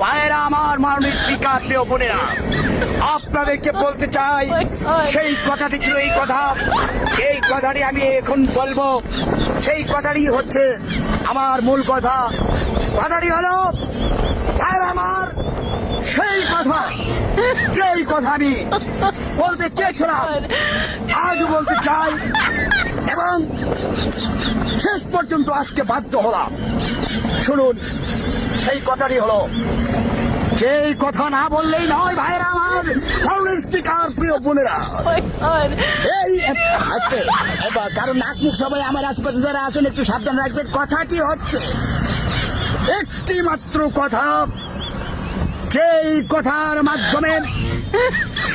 ভাইয়েরা আমার, মাননীয় স্পিকার, প্রিয় বোনেরা, আপনাদেরকে বলতে চাই সেই কথাটি ছিল এই কথা, এই কথাটি আমি এখন বলবো। সেই কথাটি হচ্ছে আমার মূল কথা। কথাটি হলো ভাইয়েরা আমার, সেই কথা, যেই কথা আমি বলতে চেয়েছিলাম আজও বলতে চাই, এবং শেষ পর্যন্ত আজকে বাধ্য হলাম। শুনুন, সেই কথাটি হলো, যেই কথা না বললেই নয় ভাইয়েরা আমার, স্পিকার, প্রিয় বোনেরা, এই আজকে কারণ নাক মুখ সবাই আমার আশপাশে যারা আছেন একটু সাবধান রাখবেন। কথাটি হচ্ছে একটি মাত্র কথা, যেই কথার মাধ্যমে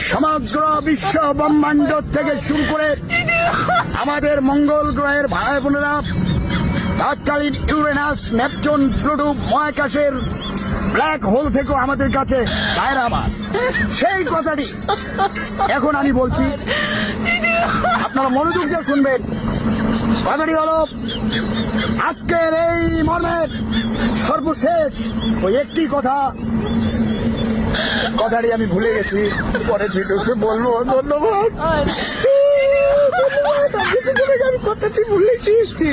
সমগ্র বিশ্ব ব্রহ্মাণ্ড থেকে শুরু করে আমাদের মঙ্গল গ্রহের ভাই বোনেরা, তৎকালীন ইউরেনাস, নেপচুন, প্লুটো, মহাকাশের ব্ল্যাক হোল থেকেও আমাদের কাছে ভাইরা আমার, সেই কথাটি এখন আমি বলছি, আপনারা মনোযোগ দিয়ে শুনবেন। কথাটি হলো আজকের এই মর্মের সর্বশেষ ওই একটি কথা, কথাটি আমি ভুলে গেছি, পরের ভিডিওতে বলবো। ধন্যবাদ। আমি কথাটি ভুলে গিয়েছি।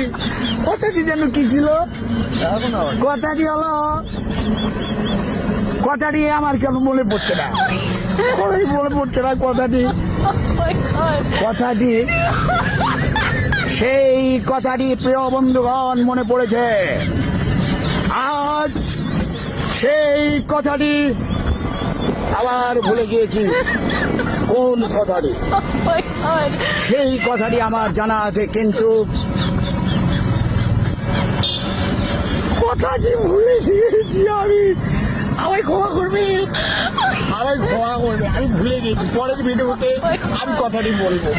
কথাটি যেন কি ছিল? কথাটি হলো, কথাটি আমার কেন মনে পড়ছে না, মনে পড়ছে না কথাটি। কথাটি, সেই কথাটি প্রিয় বন্ধুগণ মনে পড়েছে আজ। সেই কথাটি আবার ভুলে গিয়েছি কোন কথাটি। সেই কথাটি আমার জানা আছে, কিন্তু কথাটি ভুলে গিয়েছি আমি। আমায় ক্ষমা করবে, আমায় ক্ষমা করবে, আমি ভুলে গেছি। পরের ভিডিওতে আমি কথাটি বলবো।